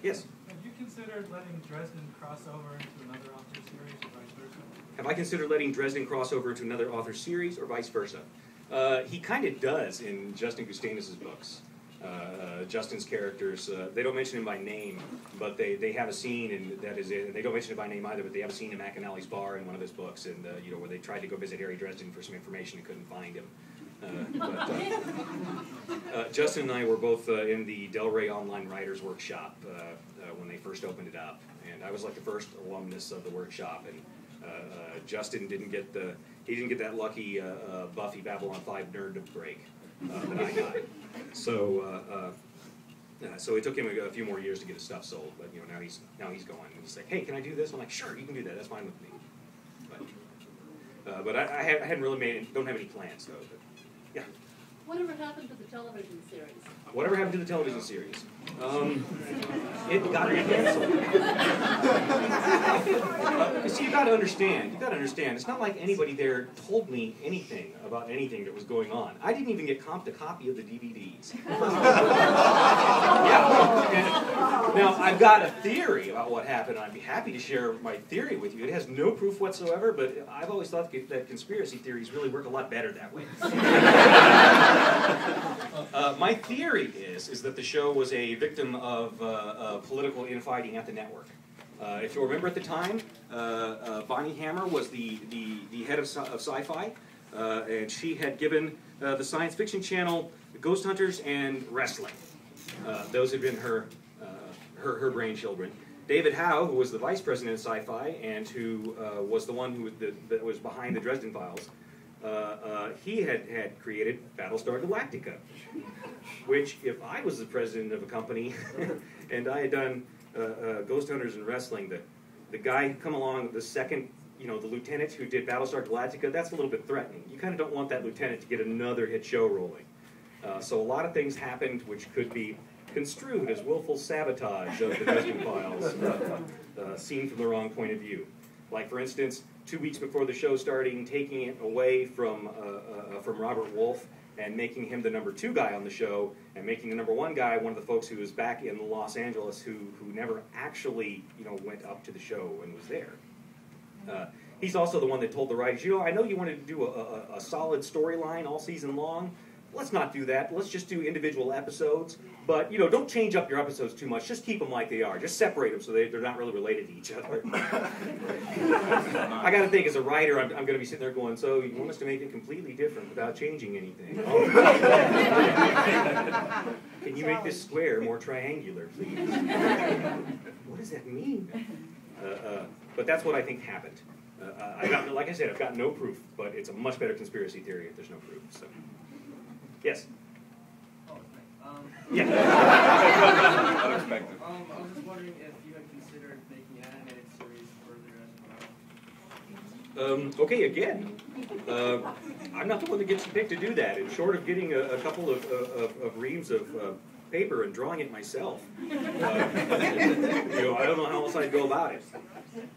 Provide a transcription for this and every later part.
Yes? Have you considered letting Dresden cross over into another author series or vice versa? Have I considered letting Dresden cross over into another author series or vice versa? He kind of does in Justin Gustanis's books. Justin's characters, they don't mention him by name, but they have a scene, and that is it. They don't mention it by name either, but they have a scene in McAnally's bar in one of his books, and you know, where they tried to go visit Harry Dresden for some information and couldn't find him. Justin and I were both in the Del Rey Online Writers Workshop when they first opened it up, and I was like the first alumnus of the workshop, and Justin didn't get that lucky Buffy Babylon 5 nerd break that I got. So so it took him a few more years to get his stuff sold, but you know, now he's going. And he's like, hey, can I do this? I'm like, sure, you can do that. That's fine with me. But I hadn't really don't have any plans though. But, yeah. Whatever happened to the television series? Whatever happened to the television series? It got canceled. See, you got to understand. It's not like anybody there told me anything about anything that was going on. I didn't even get comped a copy of the DVDs. Yeah. Now, I've got a theory about what happened. I'd be happy to share my theory with you. It has no proof whatsoever, but I've always thought that conspiracy theories really work a lot better that way. My theory is that the show was a victim of political infighting at the network. If you remember at the time, Bonnie Hammer was the head of sci-fi, and she had given the science fiction channel Ghost Hunters and wrestling. Those had been her brainchildren. David Howe, who was the vice president of sci-fi and who was the one that was behind the Dresden Files, he had created Battlestar Galactica, which if I was the president of a company and I had done Ghost Hunters and wrestling, the guy who come along, the second, you know, the lieutenant who did Battlestar Galactica, that's a little bit threatening. You kind of don't want that lieutenant to get another hit show rolling. So a lot of things happened which could be construed as willful sabotage of the Dresden Files, seen from the wrong point of view. Like, for instance, 2 weeks before the show starting, taking it away from Robert Wolf and making him the number 2 guy on the show, and making the number 1 guy one of the folks who was back in Los Angeles who never actually, you know, went up to the show and was there. He's also the one that told the writers, you know, I know you wanted to do a solid storyline all season long. Let's not do that. Let's just do individual episodes. But, you know, don't change up your episodes too much. Just keep them like they are. Just separate them so they're not really related to each other. I got to think, as a writer, I'm going to be sitting there going, so you want us to make it completely different without changing anything? Can you make this square more triangular, please? What does that mean? But that's what I think happened. Like I said, I've got no proof, but it's a much better conspiracy theory if there's no proof. So. Yes? Yeah. Unexpected. I was just wondering if you had considered making an animated series further as well. Okay, again, I'm not the one that gets picked to do that. And short of getting a couple of reams of paper and drawing it myself, you know, I don't know how else I'd go about it.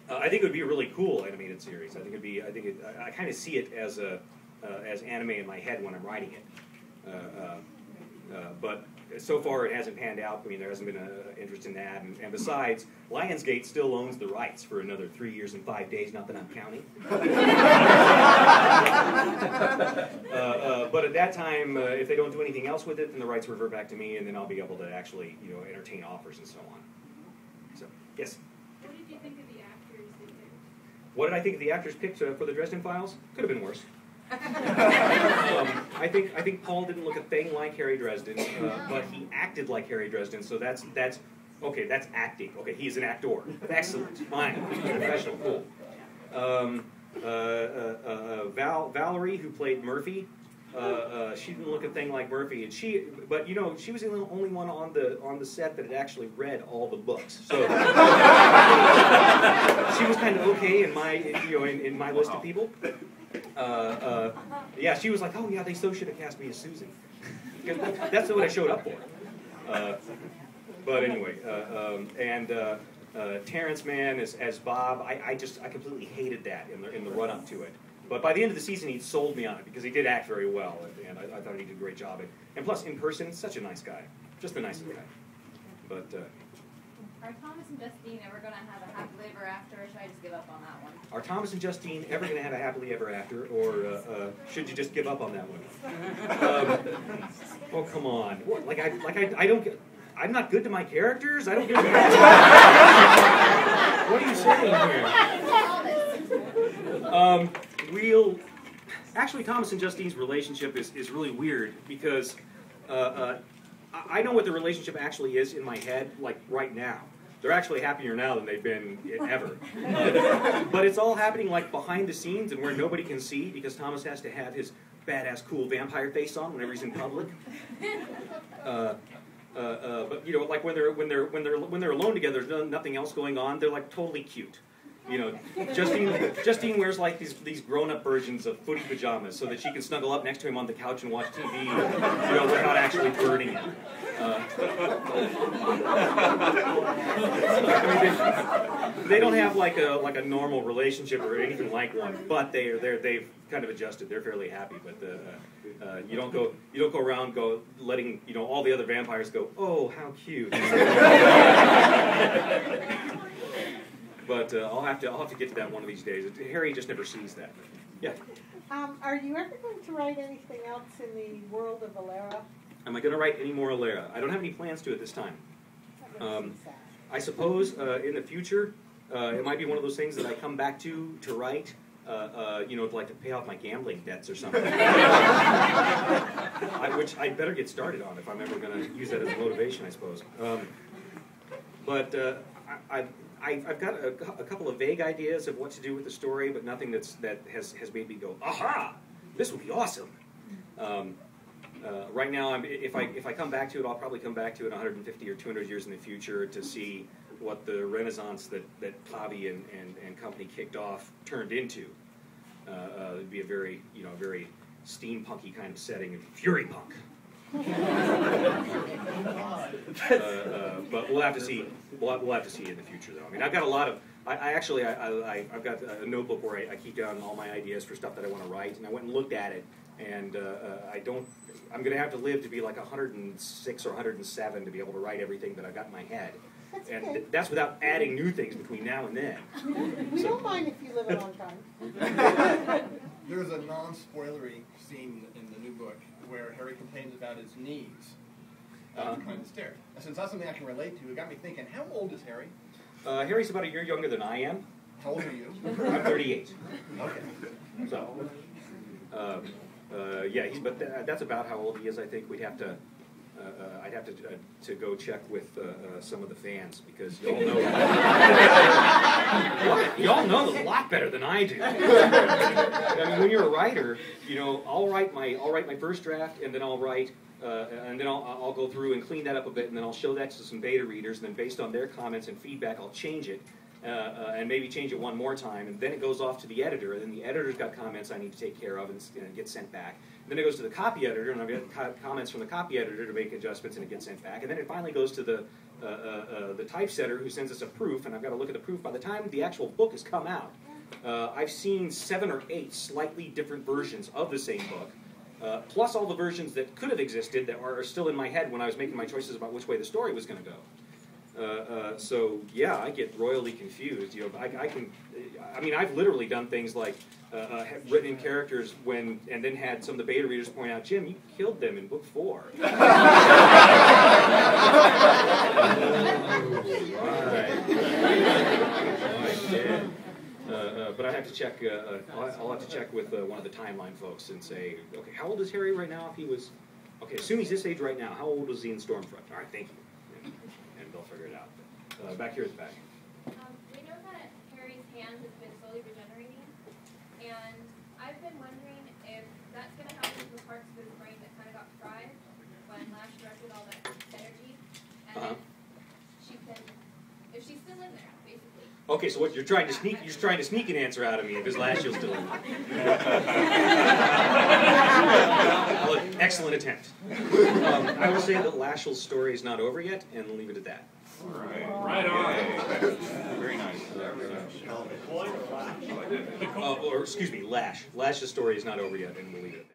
I think it would be a really cool animated series. I kind of see it as anime in my head when I'm writing it. But so far it hasn't panned out. I mean, there hasn't been an interest in that. And besides, Lionsgate still owns the rights for another 3 years and 5 days, not that I'm counting. But at that time, if they don't do anything else with it, then the rights revert back to me, and then I'll be able to actually, you know, entertain offers and so on. So, yes? What did you think of the actors they picked? What did I think of the actors picked for the Dresden Files? Could have been worse. I think Paul didn't look a thing like Harry Dresden, but he acted like Harry Dresden, so that's okay. That's acting. Okay, he's an actor. But fine, professional, cool. Valerie, who played Murphy, she didn't look a thing like Murphy, and but you know, she was the only one on the set that had actually read all the books, so she was kind of okay in my list of people. Yeah, she was like, oh yeah, they so should have cast me as Susan. That's what I showed up for. But anyway, Terrence Mann as Bob, I completely hated that in the run up to it. But by the end of the season, he sold me on it because he did act very well, and I thought he did a great job. And plus, in person, such a nice guy, just the nicest guy. But Are Thomas and Justine ever going to have a happily ever after, or should I just give up on that one? Are Thomas and Justine ever going to have a happily ever after, or should you just give up on that one? Oh, come on! What, I don't get. I'm not good to my characters. I don't get. What are you saying here? Actually, Thomas and Justine's relationship is really weird because I know what the relationship actually is in my head, like right now. They're actually happier now than they've been ever. But it's all happening like behind the scenes and where nobody can see because Thomas has to have his badass cool vampire face on whenever he's in public. But you know, like when they're alone together, there's nothing else going on. They're like totally cute. You know, Justine wears like these grown-up versions of footy pajamas so that she can snuggle up next to him on the couch and watch TV, you know, without actually burning him. They don't have like a normal relationship or anything like one, but they've kind of adjusted. They're fairly happy, but you don't go around letting all the other vampires go, oh, how cute. But I'll have to get to that one of these days. Harry just never sees that. Yeah. Are you ever going to write anything else in the world of Alera? Am I going to write any more Alera? I don't have any plans to at this time. I suppose in the future it might be one of those things that I come back to write. You know, like to pay off my gambling debts or something. Which I'd better get started on if I'm ever going to use that as a motivation, I suppose. But I've got a couple of vague ideas of what to do with the story, but nothing that has made me go, aha, this would be awesome. Right now, if I come back to it, I'll probably come back to it 150 or 200 years in the future to see what the Renaissance that Pavi and company kicked off turned into. It'd be a very steampunky kind of setting, Fury Punk. But we'll have to see. We'll have to see in the future, though. I mean, I've got a lot of. I've got a notebook where I keep down all my ideas for stuff that I want to write, and I went and looked at it, and I'm going to have to live to be like 106 or 107 to be able to write everything that I've got in my head. And that's without adding new things between now and then. We don't mind if you live a long time. There's a non-spoilery scene in the new book where Harry complains about his knees after climbing the stairs. And since that's something I can relate to, it got me thinking, how old is Harry? Harry's about a year younger than I am. How old are you? I'm 38. Okay. So, yeah, but that's about how old he is. I think we'd have to. I'd have to go check with some of the fans because y'all know y'all know a lot better than I do. I mean, when you're a writer, you know, I'll write my first draft and then I'll write and then I'll go through and clean that up a bit and then I'll show that to some beta readers and then based on their comments and feedback I'll change it and maybe change it one more time and then it goes off to the editor and then the editor's got comments I need to take care of and it gets sent back. Then it goes to the copy editor, and I've got comments from the copy editor to make adjustments, and it gets sent back. And then it finally goes to the typesetter who sends us a proof, and I've got to look at the proof. By the time the actual book has come out, I've seen 7 or 8 slightly different versions of the same book, plus all the versions that could have existed that are still in my head when I was making my choices about which way the story was going to go. So yeah, I get royally confused. You know, I mean, I've literally done things like written in characters and then had some of the beta readers point out, Jim, you killed them in book 4. Right. But I have to check. I'll have to check with one of the timeline folks and say, okay, how old is Harry right now? If he was, okay, assume he's this age right now. How old was he in Stormfront? All right, thank you. They'll figure it out. Back here at the back. We know that Harry's hand has been slowly regenerating, and I've been wondering if that's going to happen to the parts of his brain that kind of got fried when Lash directed all that energy, and if she's still in there, basically. Okay, so what you're trying to sneak an answer out of me if his Lash is still in there. Well, excellent attempt. I will say that Lashl's story is not over yet, and we'll leave it at that. All right. Right on. Very nice. Or excuse me, Lash. Lash's story is not over yet, and we'll leave it at that.